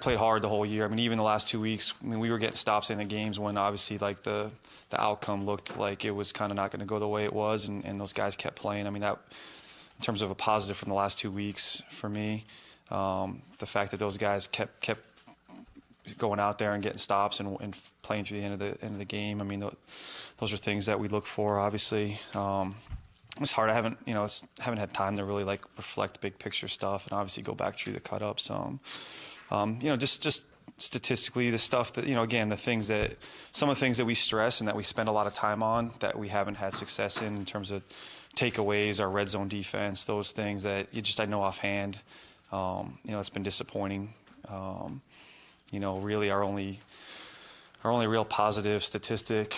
played hard the whole year. I mean, even the last 2 weeks, I mean, we were getting stops in the games when obviously like the outcome looked like it was kind of not going to go the way it was, and those guys kept playing. I mean, that in terms of a positive from the last 2 weeks for me, the fact that those guys kept going out there and getting stops and playing through the end of the game. I mean, those are things that we look for. Obviously, it's hard. I haven't had time to really like reflect big picture stuff and obviously go back through the cut ups. Just statistically, the stuff that again, some of the things that we stress and that we spend a lot of time on that we haven't had success in terms of takeaways, our red zone defense, those things that I know offhand. It's been disappointing. Really our only real positive statistic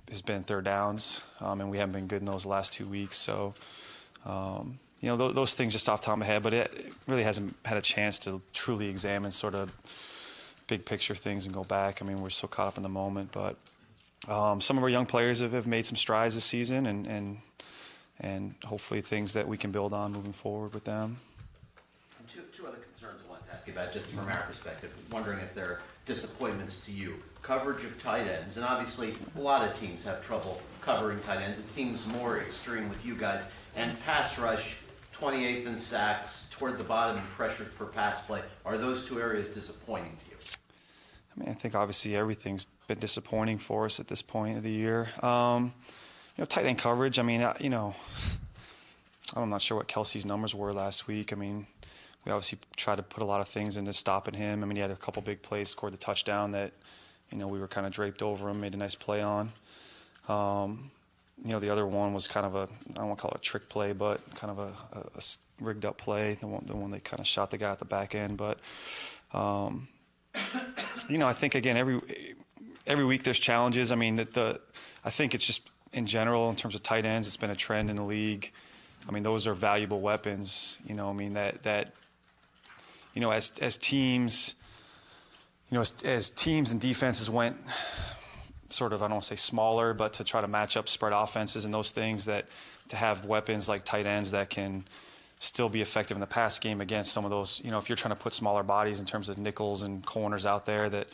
has been third downs, and we haven't been good in those last 2 weeks. So, those things just off the top of my head, but it really hasn't had a chance to truly examine sort of big picture things and go back. I mean, we're so caught up in the moment, but some of our young players have made some strides this season, and hopefully things that we can build on moving forward with them. Two other concerns I want to ask you about, just from our perspective. Wondering if there are disappointments to you. Coverage of tight ends, and obviously a lot of teams have trouble covering tight ends. It seems more extreme with you guys. And pass rush, 28th in sacks, toward the bottom in pressure per pass play. Are those two areas disappointing to you? I mean, I think obviously everything's been disappointing for us at this point of the year. Tight end coverage, I mean, I'm not sure what Kelsey's numbers were last week. I mean, we obviously tried to put a lot of things into stopping him. I mean, he had a couple big plays, scored the touchdown that, we were kind of draped over him, made a nice play on. The other one was kind of I don't want to call it a trick play, but kind of a rigged up play, the one they kind of shot the guy at the back end. But, I think, again, every week there's challenges. I mean, I think it's just in general, in terms of tight ends, it's been a trend in the league. I mean, those are valuable weapons, as teams, as teams and defenses went sort of, I don't want to say smaller, but to try to match up spread offenses and those things, that to have weapons like tight ends that can still be effective in the pass game against some of those, if you're trying to put smaller bodies in terms of nickels and corners out there, that,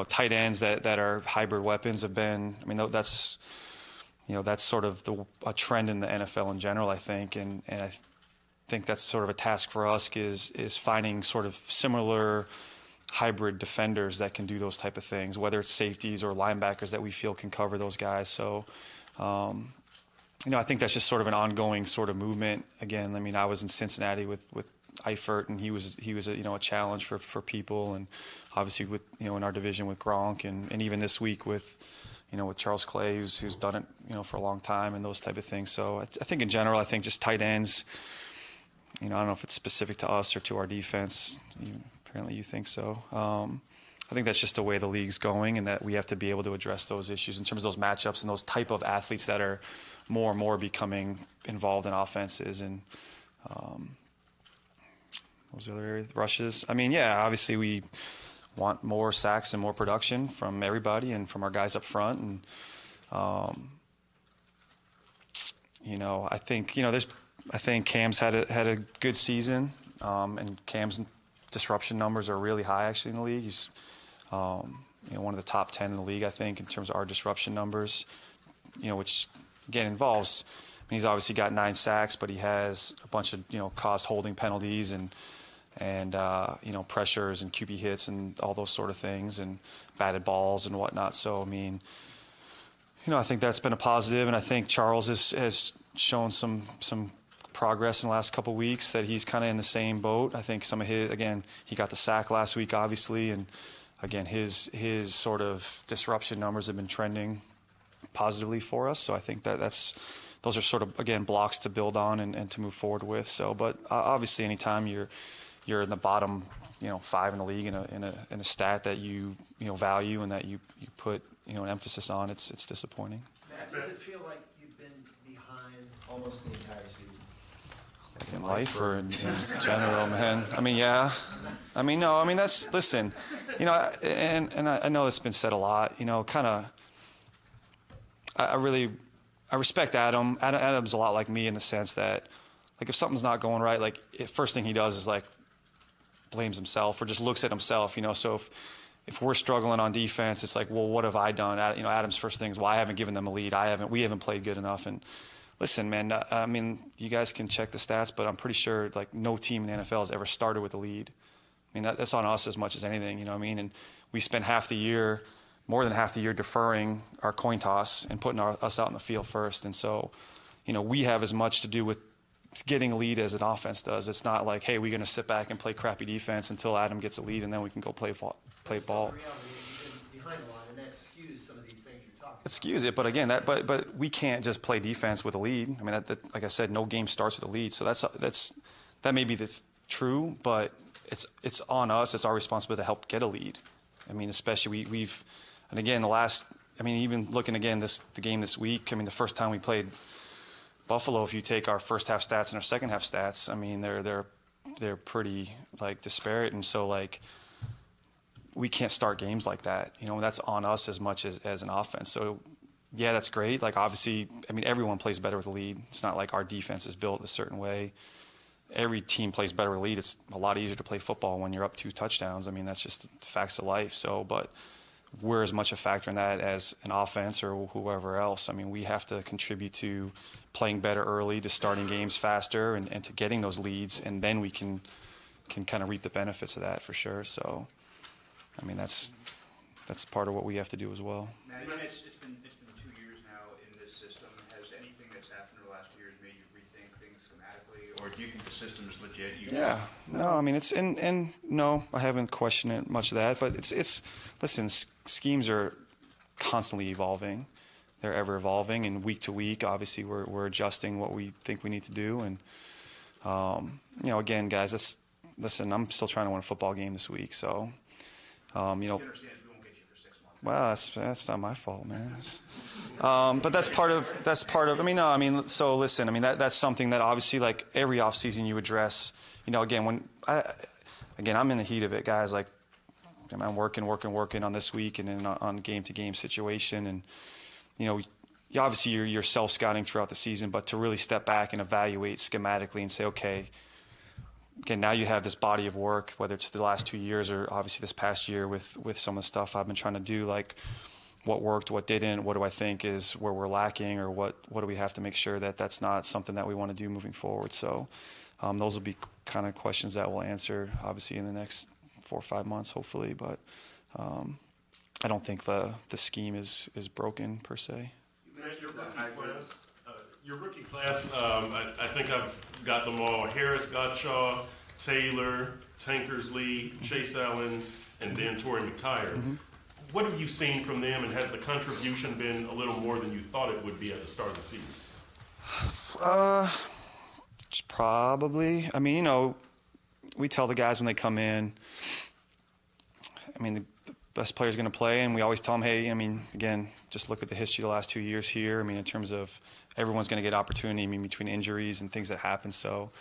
tight ends that are hybrid weapons have been, I mean, that's sort of a trend in the NFL in general, I think, and I think that's sort of a task for us is finding sort of similar hybrid defenders that can do those type of things, whether it's safeties or linebackers that we feel can cover those guys. So, I think that's just sort of an ongoing sort of movement. Again, I mean, I was in Cincinnati with Eifert, and he was a challenge for people, and obviously with in our division with Gronk, and even this week with Charles Clay, who's done it for a long time, and those type of things. So I think in general, I think just tight ends. I don't know if it's specific to us or to our defense. Apparently you think so. I think that's just the way the league's going, and that we have to be able to address those issues in terms of those matchups and those type of athletes that are more and more becoming involved in offenses. And what was the other area? Rushes. I mean, yeah, obviously we want more sacks and more production from everybody and from our guys up front. And, I think Cam's had a good season, and Cam's disruption numbers are really high actually in the league. He's one of the top 10 in the league, I think, in terms of our disruption numbers, which again involves, I mean, he's obviously got 9 sacks, but he has a bunch of, caused holding penalties and pressures and QB hits and all those sort of things, and batted balls and whatnot. So, I mean, I think that's been a positive, and I think Charles has shown some progress in the last couple of weeks, that he's kind of in the same boat. I think some of his, again, he got the sack last week, obviously, and again, his sort of disruption numbers have been trending positively for us. So I think those are sort of, again, blocks to build on and to move forward with. So, but obviously, anytime you're in the bottom, 5 in the league in a stat that you value and that you put an emphasis on, it's disappointing. Max, does it feel like you've been behind almost the entire season? In life or in general, man. I mean, yeah. I mean, no. I mean, listen. And I know it's been said a lot. I respect Adam. Adam's a lot like me in the sense that, like, if something's not going right, like, first thing he does is like blames himself or just looks at himself, so if we're struggling on defense, it's like, well, what have I done? Adam's first thing is, well, I haven't given them a lead. We haven't played good enough. And listen, man, I mean, you guys can check the stats, but I'm pretty sure like no team in the NFL has ever started with a lead. I mean, that's on us as much as anything, you know what I mean? And we spend more than half the year deferring our coin toss and putting us out in the field first. And so, we have as much to do with getting a lead as an offense does. It's not like, hey, we're going to sit back and play crappy defense until Adam gets a lead and then we can go play ball. The reality is you've been behind a lot, and that skews some of these things you're talking about. It skews it, but again, but we can't just play defense with a lead. I mean, that like I said, no game starts with a lead. So that may be true, but it's on us. It's our responsibility to help get a lead. I mean, especially and again, even looking again the game this week. I mean, the first time we played Buffalo, if you take our first half stats and our second half stats, I mean, they're pretty like disparate, and so like we can't start games like that. That's on us as much as an offense. So yeah, that's great. Like obviously, I mean, everyone plays better with a lead. It's not like our defense is built a certain way. Every team plays better with a lead. It's a lot easier to play football when you're up 2 touchdowns. I mean, that's just the facts of life. So, but we're as much a factor in that as an offense or whoever else. I mean, we have to contribute to playing better early, to starting games faster, and to getting those leads, and then we can kind of reap the benefits of that for sure. So, I mean, that's part of what we have to do as well. Matt, it's been 2 years now in this system. Has anything that's happened in the last 2 years made you rethink things schematically, or do you think the system is legit? No, I mean and no, I haven't questioned it much of that, but it's listen, schemes are constantly evolving. They're ever evolving, and week to week, obviously we're adjusting what we think we need to do. And again, guys, listen, I'm still trying to win a football game this week, so You understand we won't get you for 6 months. Well, that's not my fault, man. But that's part of. So listen. I mean, that's something that obviously, like every offseason, you address. Again, I'm in the heat of it, guys. Like, I'm working on this week and then on game-to-game situation, and obviously you're self-scouting throughout the season, but to really step back and evaluate schematically and say, okay, now you have this body of work, whether it's the last 2 years or obviously this past year with some of the stuff I've been trying to do, like what worked, what didn't, what do I think is where we're lacking, or what do we have to make sure that that's not something that we want to do moving forward. So those will be kind of questions that we'll answer obviously in the next 4 or 5 months, hopefully. But I don't think the scheme is broken per se. Your rookie class, I think I've got them all: Harris, Gottschall, Taylor, Tankersley, Chase Allen, and then Torrey McTyer. Mm-hmm. What have you seen from them, and has the contribution been a little more than you thought it would be at the start of the season? Probably. I mean, we tell the guys when they come in, I mean, the best player's going to play, and we always tell them, hey, I mean, again, just look at the history of the last 2 years here. I mean, in terms of everyone's going to get opportunity, I mean, between injuries and things that happen. So,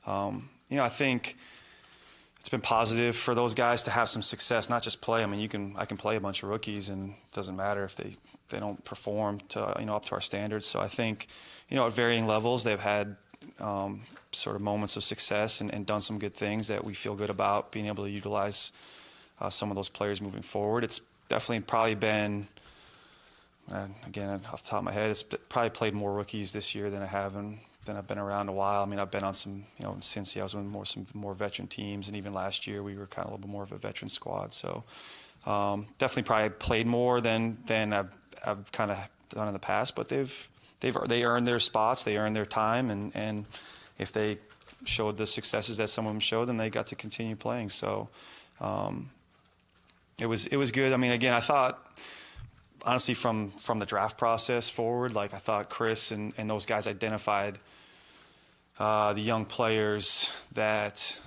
I think it's been positive for those guys to have some success, not just play. I mean, I can play a bunch of rookies, and it doesn't matter if they don't perform to up to our standards. So I think, at varying levels, they've had sort of moments of success and done some good things that we feel good about being able to utilize some of those players moving forward. It's definitely probably been, again, off the top of my head, it's probably played more rookies this year than I've been around a while. I mean, I've been on some, since I was on some more veteran teams, and even last year we were kind of a little bit more of a veteran squad. So definitely probably played more than I've kind of done in the past. But they earned their spots, they earned their time, and if they showed the successes that some of them showed, then they got to continue playing. So it was good. I mean, again, I thought, honestly, from the draft process forward, like I thought Chris and those guys identified the young players that,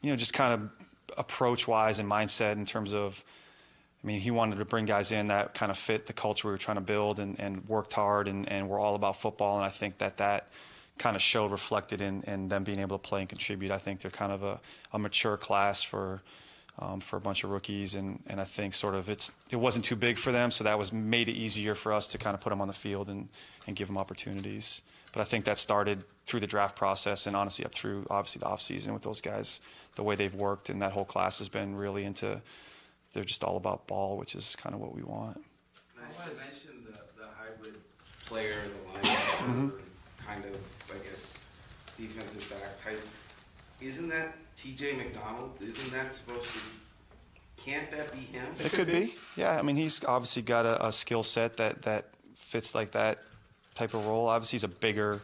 just kind of approach-wise and mindset in terms of, I mean, he wanted to bring guys in that kind of fit the culture we were trying to build and worked hard and we're all about football. And I think that kind of showed reflected in them being able to play and contribute. I think they're kind of a mature class for a bunch of rookies, and I think sort of it wasn't too big for them, so that made it easier for us to kind of put them on the field and give them opportunities. But I think that started through the draft process and honestly up through obviously the offseason with those guys, the way they've worked, and that whole class has been really into, they're just all about ball, which is kind of what we want. I mentioned the hybrid player, the linebacker, kind of, I guess, defensive back type. Isn't that T.J. McDonald? Isn't that supposed to be, can't that be him? It could be, yeah. I mean, he's obviously got a skill set that fits like that type of role. Obviously, he's a bigger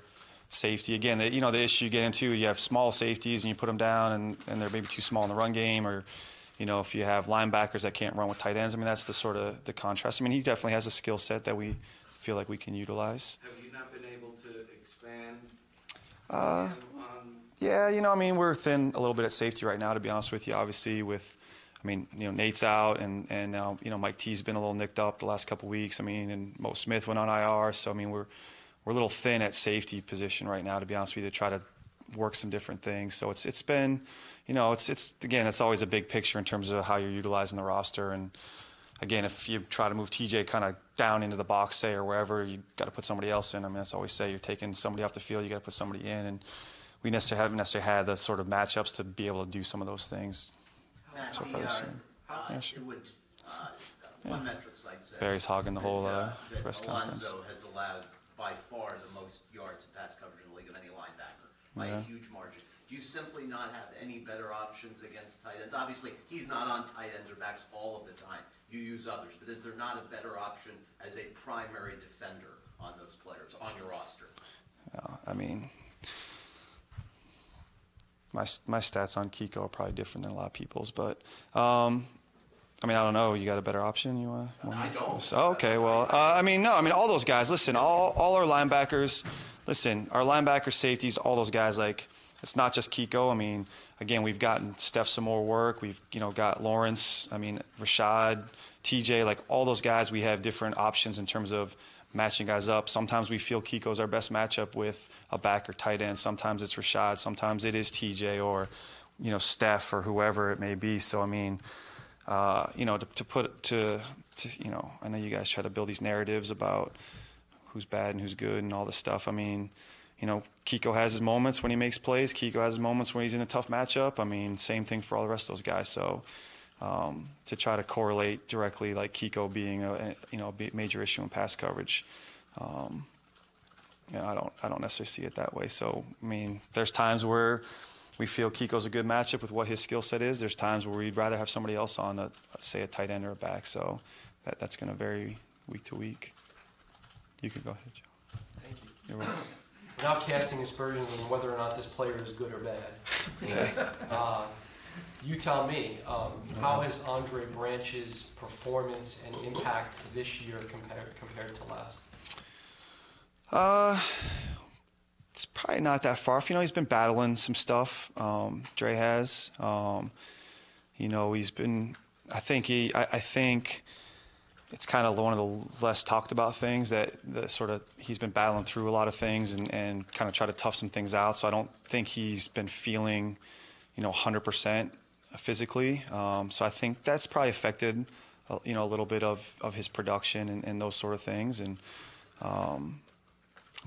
safety. Again, the issue you get into, you have small safeties and you put them down and they're maybe too small in the run game, or if you have linebackers that can't run with tight ends. I mean, that's the sort of the contrast. I mean, he definitely has a skill set that we feel like we can utilize. Have you not been able to expand on? Yeah, I mean, we're thin a little bit at safety right now, to be honest with you. Obviously, Nate's out, and now, Mike T's been a little nicked up the last couple weeks. I mean, and Mo Smith went on IR, so I mean, we're a little thin at safety position right now, to be honest with you, to try to work some different things. So it's been, it's again, it's always a big picture in terms of how you're utilizing the roster. And again, if you try to move TJ kind of down into the box, say, or wherever, you got to put somebody else in. I mean, that's always say you're taking somebody off the field, you got to put somebody in, and we haven't necessarily had the sort of matchups to be able to do some of those things so far this year. Yeah, sure. One metric site says Barry's hogging the whole press that conference. Alonso has allowed by far the most yards and pass coverage in the league of any linebacker by a huge margin. Do you simply not have any better options against tight ends? Obviously, he's not on tight ends or backs all of the time. You use others, but is there not a better option as a primary defender on those players on your roster? I mean, my stats on Kiko are probably different than a lot of people's, but I mean, I don't know. You got a better option? You want? I don't. So, okay, well, I mean, all those guys. Listen, all our linebackers. Listen, our linebacker safeties, all those guys. Like, it's not just Kiko. I mean, again, we've gotten Steph some more work. We've got Lawrence. I mean, Rashad, TJ. Like all those guys, we have different options in terms of matching guys up. Sometimes we feel Kiko's our best matchup with a back or tight end. Sometimes it's Rashad. Sometimes it is TJ or Steph or whoever it may be. So I mean. I know you guys try to build these narratives about who's bad and who's good and all this stuff. I mean, Kiko has his moments when he makes plays. Kiko has his moments when he's in a tough matchup. I mean, same thing for all the rest of those guys. So to try to correlate directly, like Kiko being a major issue in pass coverage, I don't necessarily see it that way. So I mean, there's times where we feel Kiko's a good matchup with what his skill set is. There's times where we'd rather have somebody else on, say, a tight end or a back. So that's going to vary week to week. You can go ahead, Joe. Thank you. You're welcome. Without casting aspersions on whether or not this player is good or bad, you tell me, how has Andre Branch's performance and impact this year compared to last? It's probably not that far. He's been battling some stuff. Dre has. He's been. I think it's kind of one of the less talked about things that he's been battling through a lot of things and kind of try to tough some things out. So I don't think he's been feeling, 100% physically. So I think that's probably affected, a little bit of his production and those sort of things. And.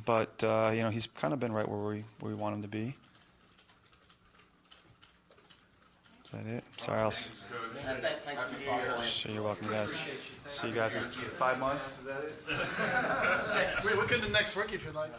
But he's kind of been right where we want him to be. Is that it? Sorry, else. Thanks for the call. Sure, you're welcome, guys. See you guys in 5 months. Is that it? Wait, look at the next rookie if you'd like.